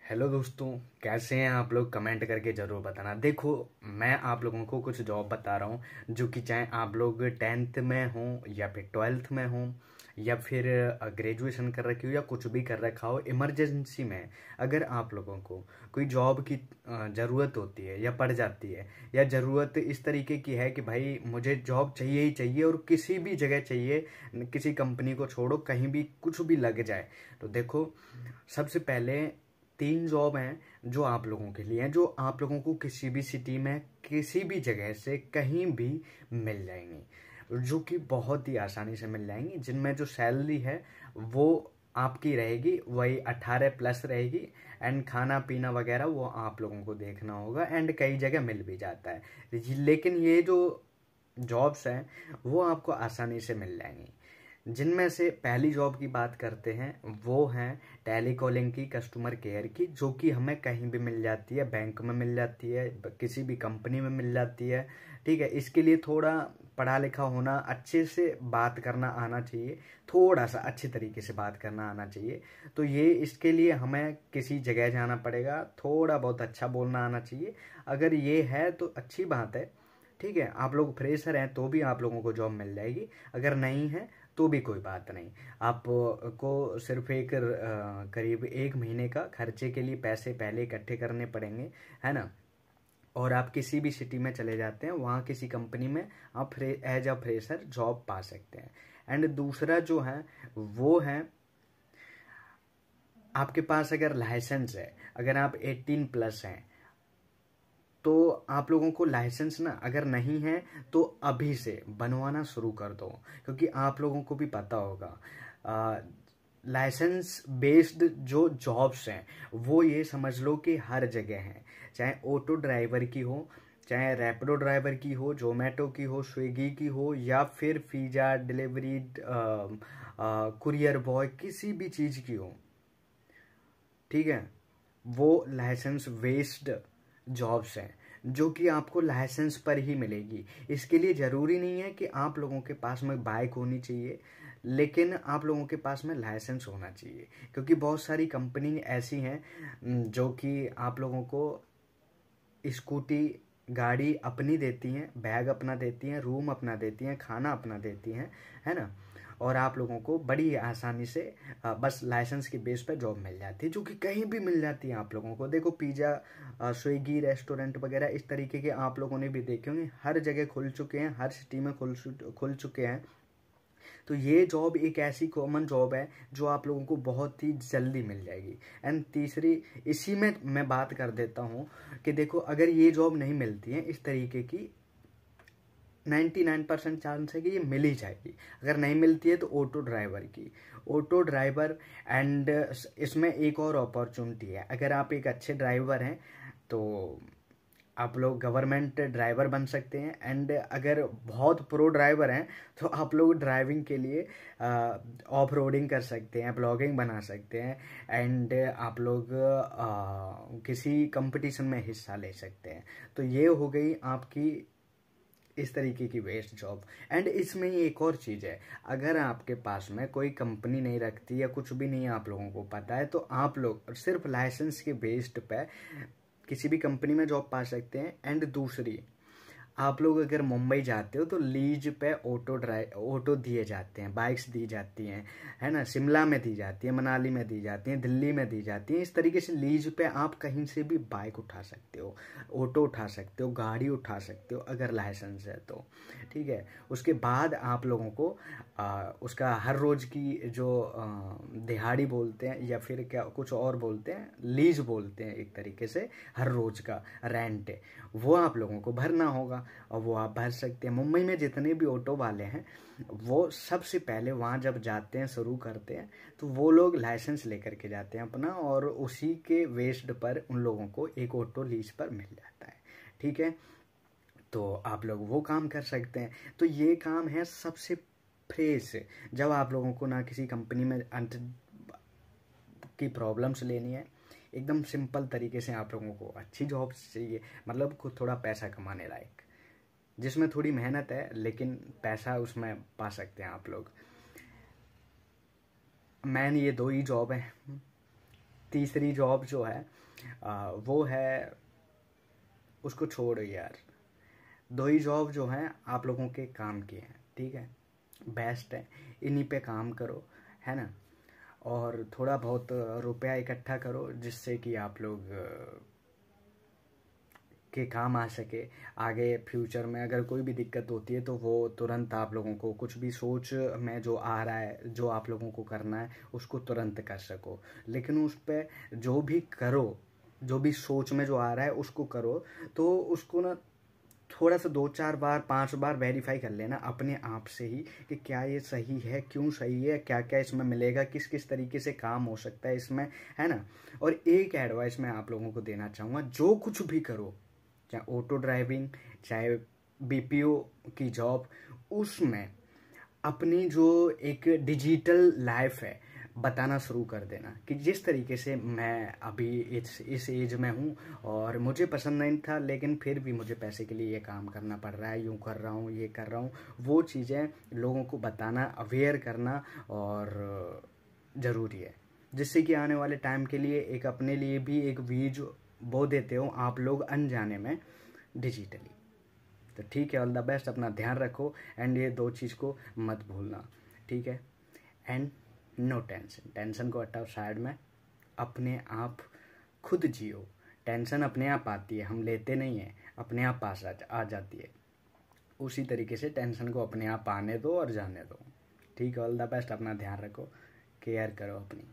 Hello दोस्तों, कैसे हैं आप लोग? कमेंट करके ज़रूर बताना। देखो, मैं आप लोगों को कुछ जॉब बता रहा हूँ जो कि चाहे आप लोग 10th में हो या फिर 12th में हो या फिर ग्रेजुएशन कर रखी हो या कुछ भी कर रखा हो। इमरजेंसी में अगर आप लोगों को कोई जॉब की ज़रूरत होती है या पड़ जाती है, या ज़रूरत इस तरीके की है कि भाई मुझे जॉब चाहिए ही चाहिए और किसी भी जगह चाहिए, किसी कंपनी को छोड़ो, कहीं भी कुछ भी लग जाए, तो देखो, सबसे पहले 3 जॉब हैं जो आप लोगों के लिए हैं, जो आप लोगों को किसी भी सिटी में किसी भी जगह से कहीं भी मिल जाएंगी, जो कि बहुत ही आसानी से मिल जाएंगी, जिनमें जो सैलरी है वो आपकी रहेगी, वही 18+ रहेगी। एंड खाना पीना वगैरह वो आप लोगों को देखना होगा, एंड कई जगह मिल भी जाता है। लेकिन ये जो जॉब्स हैं वो आपको आसानी से मिल जाएंगी। जिनमें से पहली जॉब की बात करते हैं, वो हैं टेली कॉलिंग की, कस्टमर केयर की, जो कि हमें कहीं भी मिल जाती है, बैंक में मिल जाती है, किसी भी कंपनी में मिल जाती है। ठीक है, इसके लिए थोड़ा पढ़ा लिखा होना, अच्छे से बात करना आना चाहिए, थोड़ा सा अच्छे तरीके से बात करना आना चाहिए। तो ये इसके लिए हमें किसी जगह जाना पड़ेगा, थोड़ा बहुत अच्छा बोलना आना चाहिए। अगर ये है तो अच्छी बात है। ठीक है, आप लोग फ्रेशर हैं तो भी आप लोगों को जॉब मिल जाएगी, अगर नहीं है तो भी कोई बात नहीं। आपको सिर्फ एक करीब 1 महीने का खर्चे के लिए पैसे पहले इकट्ठे करने पड़ेंगे, है ना। और आप किसी भी सिटी में चले जाते हैं, वहाँ किसी कंपनी में आप एज अ फ्रेशर जॉब पा सकते हैं। एंड दूसरा जो है वो है, आपके पास अगर लाइसेंस है, अगर आप 18+ हैं, तो आप लोगों को लाइसेंस ना, अगर नहीं है तो अभी से बनवाना शुरू कर दो, क्योंकि आप लोगों को भी पता होगा लाइसेंस बेस्ड जो जॉब्स हैं वो ये समझ लो कि हर जगह हैं। चाहे ऑटो ड्राइवर की हो, चाहे रैपिडो ड्राइवर की हो, जोमेटो की हो, स्विगी की हो, या फिर पिज़्ज़ा डिलीवरी कुरियर बॉय, किसी भी चीज़ की हो। ठीक है, वो लाइसेंस बेस्ड जॉब्स हैं जो कि आपको लाइसेंस पर ही मिलेगी। इसके लिए ज़रूरी नहीं है कि आप लोगों के पास में बाइक होनी चाहिए, लेकिन आप लोगों के पास में लाइसेंस होना चाहिए, क्योंकि बहुत सारी कंपनी ऐसी हैं जो कि आप लोगों को स्कूटी, गाड़ी अपनी देती हैं, बैग अपना देती हैं, रूम अपना देती हैं, खाना अपना देती हैं, है ना। और आप लोगों को बड़ी आसानी से बस लाइसेंस के बेस पे जॉब मिल जाती है, जो कि कहीं भी मिल जाती है आप लोगों को। देखो, पिज़्ज़ा, स्विगी, रेस्टोरेंट वगैरह इस तरीके के आप लोगों ने भी देखे होंगे, हर जगह खुल चुके हैं, हर सिटी में खुल चुके हैं। तो ये जॉब एक ऐसी कॉमन जॉब है जो आप लोगों को बहुत ही जल्दी मिल जाएगी। एंड तीसरी, इसी में मैं बात कर देता हूँ कि देखो, अगर ये जॉब नहीं मिलती है इस तरीके की, 99% चांस है कि ये मिल ही जाएगी। अगर नहीं मिलती है तो ऑटो ड्राइवर की, ऑटो ड्राइवर। एंड इसमें एक और अपॉर्चुनिटी है, अगर आप एक अच्छे ड्राइवर हैं तो आप लोग गवर्नमेंट ड्राइवर बन सकते हैं। एंड अगर बहुत प्रो ड्राइवर हैं तो आप लोग ड्राइविंग के लिए ऑफ रोडिंग कर सकते हैं, ब्लॉगिंग बना सकते हैं, एंड आप लोग किसी कंपटीशन में हिस्सा ले सकते हैं। तो ये हो गई आपकी इस तरीके की वेस्ट जॉब। एंड इसमें एक और चीज़ है, अगर आपके पास में कोई कंपनी नहीं रखती या कुछ भी नहीं आप लोगों को पता है, तो आप लोग सिर्फ लाइसेंस के बेस्ड पे किसी भी कंपनी में जॉब पा सकते हैं। एंड दूसरी, आप लोग अगर मुंबई जाते हो तो लीज पे ऑटो दिए जाते हैं, बाइक्स दी जाती हैं, है ना। शिमला में दी जाती है, मनाली में दी जाती हैं, दिल्ली में दी जाती हैं। इस तरीके से लीज पे आप कहीं से भी बाइक उठा सकते हो, ऑटो उठा सकते हो, गाड़ी उठा सकते हो, अगर लाइसेंस है तो। ठीक है, उसके बाद आप लोगों को उसका हर रोज़ की जो दिहाड़ी बोलते हैं, या फिर क्या कुछ और बोलते हैं, लीज बोलते हैं एक तरीके से, हर रोज़ का रेंट है, वो आप लोगों को भरना होगा, और वो आप भर सकते हैं। मुंबई में जितने भी ऑटो वाले हैं वो सबसे पहले वहाँ जब जाते हैं, शुरू करते हैं, तो वो लोग लाइसेंस लेकर के जाते हैं अपना, और उसी के बेस्ड पर उन लोगों को एक ऑटो लीज पर मिल जाता है। ठीक है, तो आप लोग वो काम कर सकते हैं। तो ये काम है सबसे फ्रेश, जब आप लोगों को ना किसी कंपनी में अंत की प्रॉब्लम्स लेनी है, एकदम सिंपल तरीके से आप लोगों को अच्छी जॉब्स चाहिए, मतलब खुद थोड़ा पैसा कमाने लायक, जिसमें थोड़ी मेहनत है लेकिन पैसा उसमें पा सकते हैं आप लोग। मैन ये 2 ही जॉब हैं। तीसरी जॉब जो है वो है, उसको छोड़ो यार। 2 ही जॉब जो हैं आप लोगों के काम की हैं, ठीक है, बेस्ट है, इन्हीं पे काम करो, है ना। और थोड़ा बहुत रुपया इकट्ठा करो जिससे कि आप लोग के काम आ सके। आगे फ्यूचर में अगर कोई भी दिक्कत होती है तो वो तुरंत आप लोगों को, कुछ भी सोच में जो आ रहा है, जो आप लोगों को करना है, उसको तुरंत कर सको। लेकिन उस पर जो भी करो, जो भी सोच में जो आ रहा है उसको करो, तो उसको ना थोड़ा सा 2-4 बार 5 बार वेरीफाई कर लेना अपने आप से ही कि क्या ये सही है, क्यों सही है, क्या क्या इसमें मिलेगा, किस किस तरीके से काम हो सकता है इसमें, है ना। और एक एडवाइस मैं आप लोगों को देना चाहूँगा, जो कुछ भी करो, चाहे ऑटो ड्राइविंग, चाहे बीपीओ की जॉब, उसमें अपनी जो एक डिजिटल लाइफ है बताना शुरू कर देना कि जिस तरीके से मैं अभी इस एज में हूँ और मुझे पसंद नहीं था, लेकिन फिर भी मुझे पैसे के लिए ये काम करना पड़ रहा है, यूँ कर रहा हूँ, ये कर रहा हूँ, वो चीज़ें लोगों को बताना, अवेयर करना और ज़रूरी है, जिससे कि आने वाले टाइम के लिए एक अपने लिए भी एक बीज बो देते हो आप लोग अनजाने में डिजिटली। तो ठीक है, ऑल द बेस्ट, अपना ध्यान रखो एंड ये 2 चीज़ को मत भूलना, ठीक है। एंड नो टेंशन, टेंशन को हटाओ साइड में, अपने आप खुद जियो। टेंशन अपने आप आती है, हम लेते नहीं हैं, अपने आप पास आ जाती है। उसी तरीके से टेंशन को अपने आप आने दो और जाने दो, ठीक है। ऑल द बेस्ट, अपना ध्यान रखो, केयर करो अपनी।